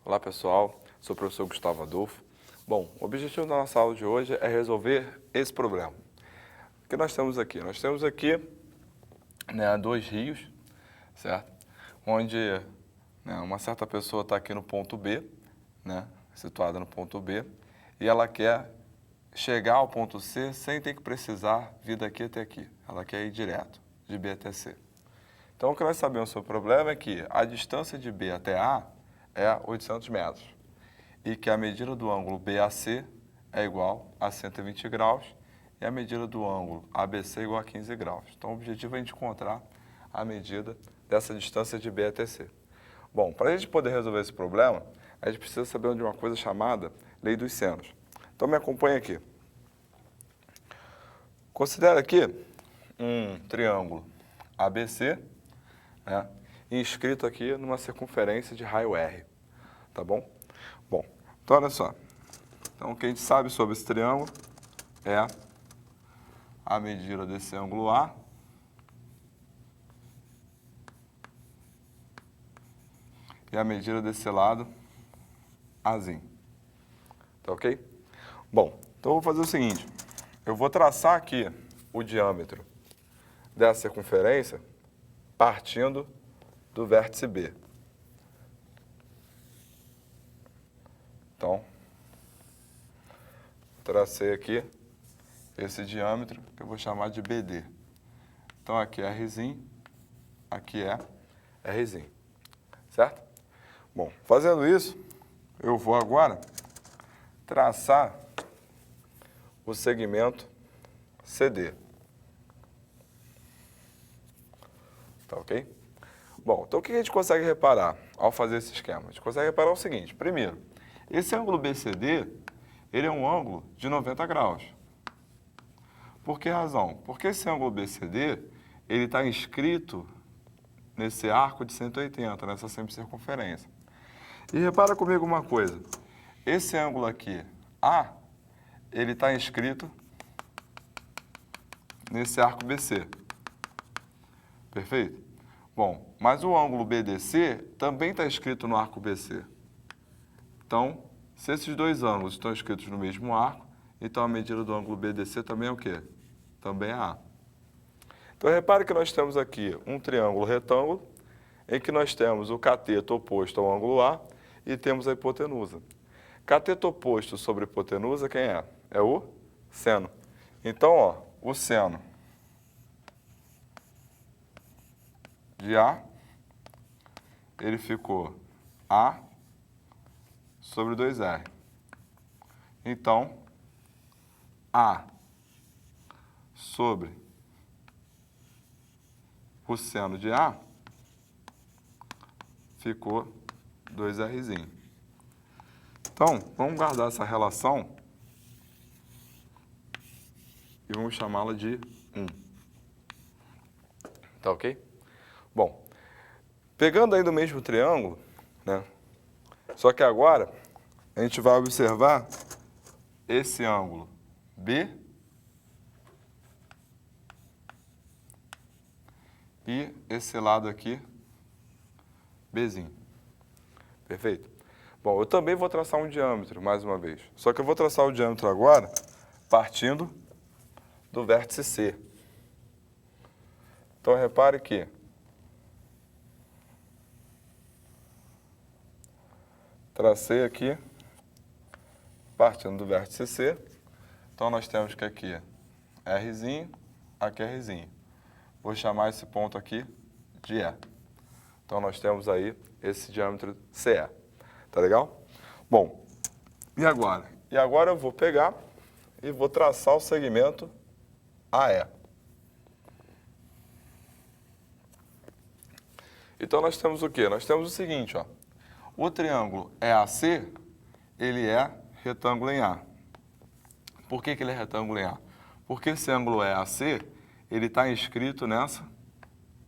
Olá pessoal, sou o professor Gustavo Adolfo. Bom, o objetivo da nossa aula de hoje é resolver esse problema. O que nós temos aqui? Nós temos aqui dois rios, certo? Onde uma certa pessoa está aqui no ponto B, situada no ponto B, e ela quer chegar ao ponto C sem ter que precisar vir daqui até aqui. Ela quer ir direto, de B até C. Então, o que nós sabemos sobre o problema é que a distância de B até A é 800 metros e que a medida do ângulo BAC é igual a 120 graus e a medida do ângulo ABC é igual a 15 graus. Então, o objetivo é a gente encontrar a medida dessa distância de B até C. Bom, para a gente poder resolver esse problema, a gente precisa saber de uma coisa chamada lei dos senos. Então, me acompanha aqui. Considera aqui um triângulo ABC, inscrito aqui numa circunferência de raio R, tá bom? Bom, então olha só. Então, o que a gente sabe sobre esse triângulo é a medida desse ângulo A e a medida desse lado Azinho. Tá ok? Bom, então eu vou fazer o seguinte. Eu vou traçar aqui o diâmetro dessa circunferência partindo do vértice B. Então, tracei aqui esse diâmetro que eu vou chamar de BD. Então, aqui é Rzinho, aqui é Rzinho, certo? Bom, fazendo isso, eu vou agora traçar o segmento CD. Tá ok? Bom, então o que a gente consegue reparar ao fazer esse esquema? A gente consegue reparar o seguinte. Primeiro, esse ângulo BCD, ele é um ângulo de 90 graus. Por que razão? Porque esse ângulo BCD, ele está inscrito nesse arco de 180, nessa semicircunferência. E repara comigo uma coisa. Esse ângulo aqui, A, ele está inscrito nesse arco BC. Perfeito? Bom, mas o ângulo BDC também está escrito no arco BC. Então, se esses dois ângulos estão escritos no mesmo arco, então a medida do ângulo BDC também é o quê? Também é A. Então, repare que nós temos aqui um triângulo retângulo, em que nós temos o cateto oposto ao ângulo A e temos a hipotenusa. Cateto oposto sobre hipotenusa, quem é? É o seno. Então, o seno de A, ele ficou A sobre 2R. Então, A sobre o seno de A ficou 2Rzinho. Então, vamos guardar essa relação e vamos chamá-la de 1. Tá ok? Bom, pegando ainda o mesmo triângulo, só que agora a gente vai observar esse ângulo B e esse lado aqui, Bzinho. Perfeito? Bom, eu também vou traçar um diâmetro, mais uma vez. Só que eu vou traçar o diâmetro agora partindo do vértice C. Então, repare que tracei aqui, partindo do vértice C. Então, nós temos que aqui é Rzinho, aqui é Rzinho. Vou chamar esse ponto aqui de E. Então, nós temos aí esse diâmetro CE. Tá legal? Bom, e agora? E agora eu vou pegar e vou traçar o segmento AE. Então, nós temos o quê? Nós temos o seguinte, o triângulo EAC, ele é retângulo em A. Por que ele é retângulo em A? Porque esse ângulo EAC, ele está inscrito nessa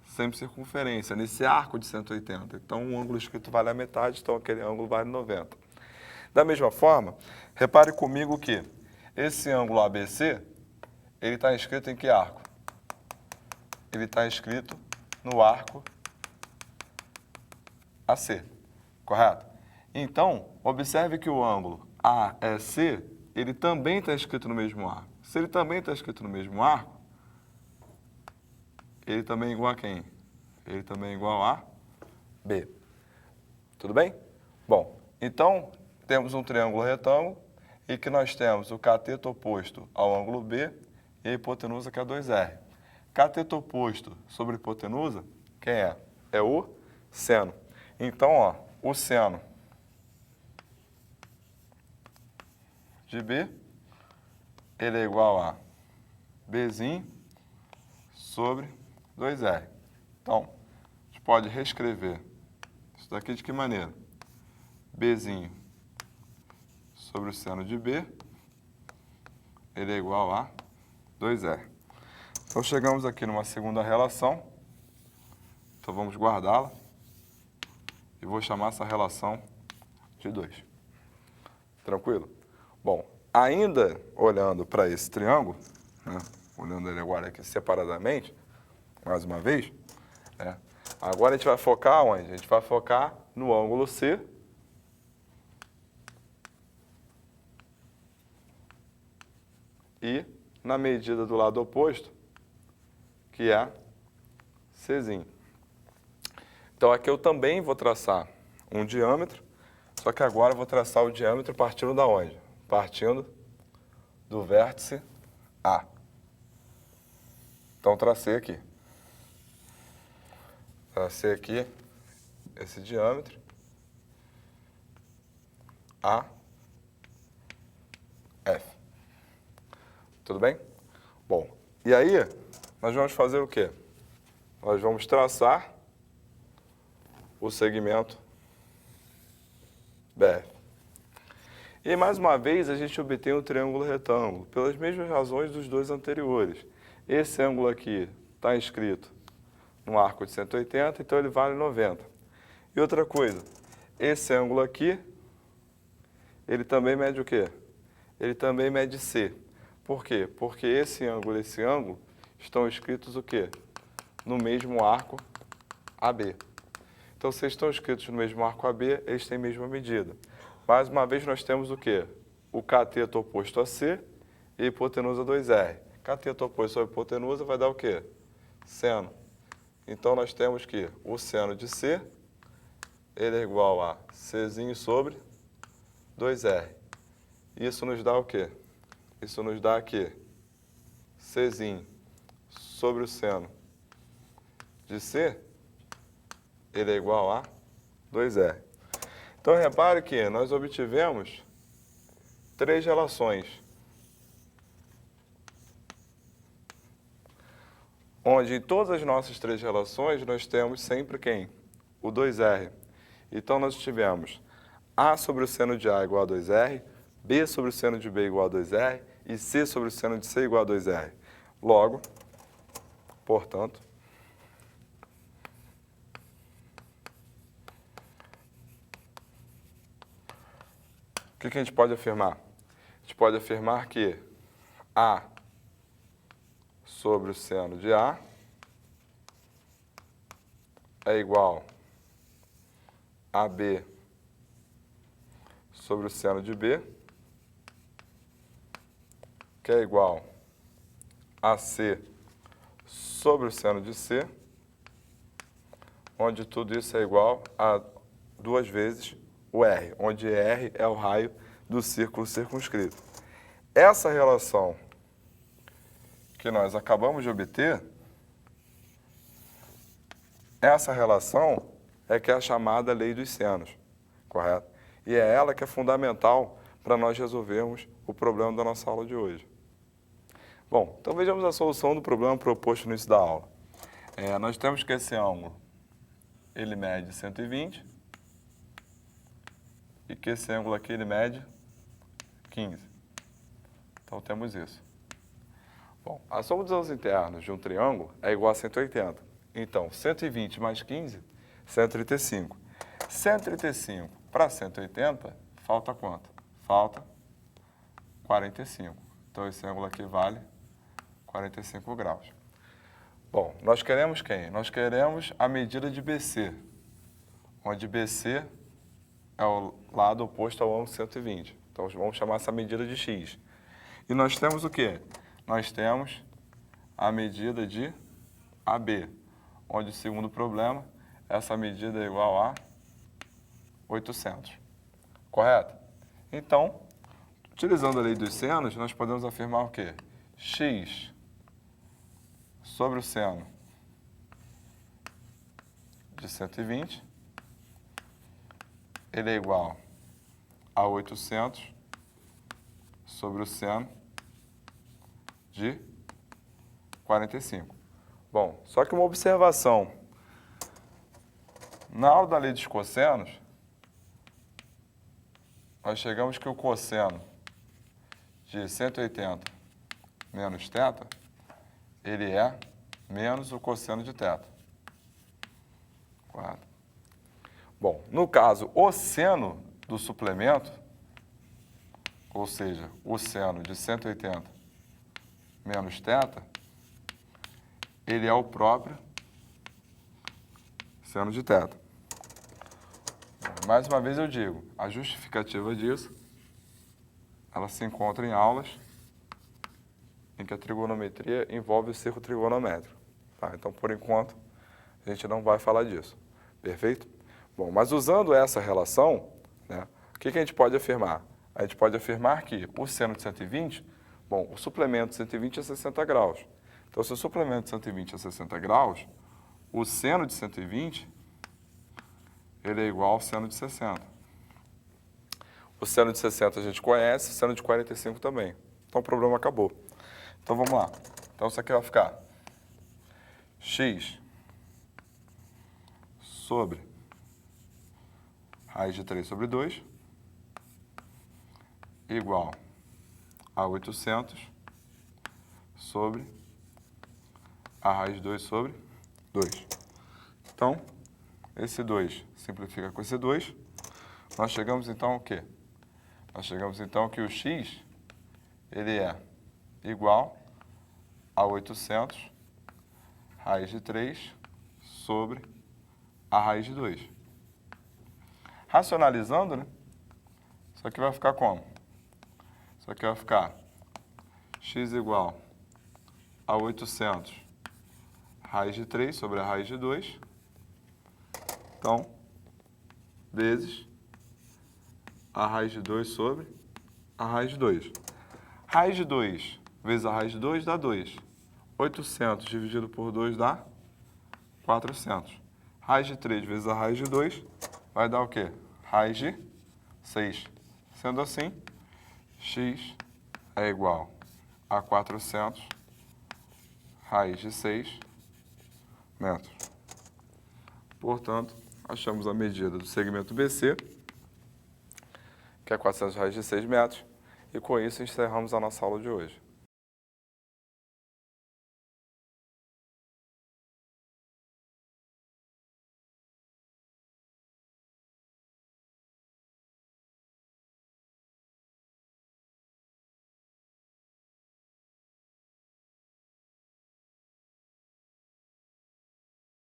semicircunferência, nesse arco de 180. Então, um ângulo escrito vale a metade, então aquele ângulo vale 90. Da mesma forma, repare comigo que esse ângulo ABC, ele está inscrito em que arco? Ele está inscrito no arco AC, correto? Então, observe que o ângulo AEC, ele também está escrito no mesmo arco. Se ele também está escrito no mesmo arco, ele também é igual a quem? Ele também é igual a B. Tudo bem? Bom, então, temos um triângulo retângulo e que nós temos o cateto oposto ao ângulo B e a hipotenusa que é 2R. Cateto oposto sobre hipotenusa, quem é? É o seno. Então, ó, o seno de B, ele é igual a Bzinho sobre 2R. Então, a gente pode reescrever isso daqui de que maneira? Bzinho sobre o seno de B, ele é igual a 2R. Então, chegamos aqui numa segunda relação. Então, vamos guardá-la. E vou chamar essa relação de 2. Tranquilo? Bom, ainda olhando para esse triângulo, né, olhando ele agora aqui separadamente, mais uma vez, né, agora a gente vai focar onde? A gente vai focar no ângulo C e na medida do lado oposto, que é Czinho. Então, aqui eu também vou traçar um diâmetro, só que agora eu vou traçar o diâmetro partindo da onde? Partindo do vértice A. Então, tracei aqui. Tracei aqui esse diâmetro AF. Tudo bem? Bom, e aí nós vamos fazer o quê? Nós vamos traçar o segmento BF. E mais uma vez a gente obtém um triângulo retângulo, pelas mesmas razões dos dois anteriores. Esse ângulo aqui está inscrito no arco de 180, então ele vale 90. E outra coisa, esse ângulo aqui, ele também mede o quê? Ele também mede C. Por quê? Porque esse ângulo e esse ângulo estão escritos o quê? No mesmo arco AB. Então, se eles estão escritos no mesmo arco AB, eles têm a mesma medida. Mais uma vez, nós temos o quê? O cateto oposto a C e a hipotenusa 2R. Cateto oposto sobre hipotenusa vai dar o quê? Seno. Então, nós temos que o seno de C, ele é igual a Czinho sobre 2R. Isso nos dá o quê? Isso nos dá aqui Czinho sobre o seno de C, ele é igual a 2R. Então, repare que nós obtivemos 3 relações, onde em todas as nossas 3 relações nós temos sempre quem? O 2R. Então, nós tivemos A sobre o seno de A igual a 2R, B sobre o seno de B igual a 2R e C sobre o seno de C igual a 2R. Logo, portanto, o que a gente pode afirmar? A gente pode afirmar que A sobre o seno de A é igual a B sobre o seno de B, que é igual a C sobre o seno de C, onde tudo isso é igual a 2 vezes o R, onde R é o raio do círculo circunscrito. Essa relação que nós acabamos de obter, essa relação é que é a chamada lei dos senos, correto? E é ela que é fundamental para nós resolvermos o problema da nossa aula de hoje. Bom, então vejamos a solução do problema proposto no início da aula. Nós temos que esse ângulo, ele mede 120, e que esse ângulo aqui, ele mede 15. Então, temos isso. Bom, a soma dos ângulos internos de um triângulo é igual a 180. Então, 120 mais 15, 135. 135 para 180, falta quanto? Falta 45. Então, esse ângulo aqui vale 45 graus. Bom, nós queremos quem? Nós queremos a medida de BC, onde BC é o lado oposto ao ângulo 120. Então, vamos chamar essa medida de x. E nós temos o quê? Nós temos a medida de AB, onde, segundo o problema, essa medida é igual a 800. Correto? Então, utilizando a lei dos senos, nós podemos afirmar o quê? X sobre o seno de 120, ele é igual a 800 sobre o seno de 45. Bom, só que uma observação. Na aula da lei dos cossenos, nós chegamos que o cosseno de 180 menos θ, ele é menos o cosseno de θ. Correto? Bom, no caso, o seno do suplemento, ou seja, o seno de 180 menos θ, ele é o próprio seno de θ. Mais uma vez eu digo, a justificativa disso, ela se encontra em aulas em que a trigonometria envolve o cerco trigonométrico. Tá? Então, por enquanto, a gente não vai falar disso. Perfeito? Bom, mas usando essa relação, né, o que a gente pode afirmar? A gente pode afirmar que o seno de 120, bom, o suplemento de 120 é 60 graus. Então, se o suplemento de 120 é 60 graus, o seno de 120, ele é igual ao seno de 60. O seno de 60 a gente conhece, o seno de 45 também. Então, o problema acabou. Então, vamos lá. Então, isso aqui vai ficar x sobre raiz de 3 sobre 2 igual a 800 sobre a raiz de 2 sobre 2. Então, esse 2 simplifica com esse 2. Nós chegamos, então, ao quê? Nós chegamos, então, que o x, ele é igual a 800 raiz de 3 sobre a raiz de 2. Racionalizando, né? Isso aqui vai ficar como? Isso aqui vai ficar x igual a 800 raiz de 3 sobre a raiz de 2. Então, vezes a raiz de 2 sobre a raiz de 2. Raiz de 2 vezes a raiz de 2 dá 2. 800 dividido por 2 dá 400. Raiz de 3 vezes a raiz de 2 vai dar o quê? Raiz de 6. Sendo assim, x é igual a 400 raiz de 6 metros. Portanto, achamos a medida do segmento BC, que é 400 raiz de 6 metros, e com isso encerramos a nossa aula de hoje.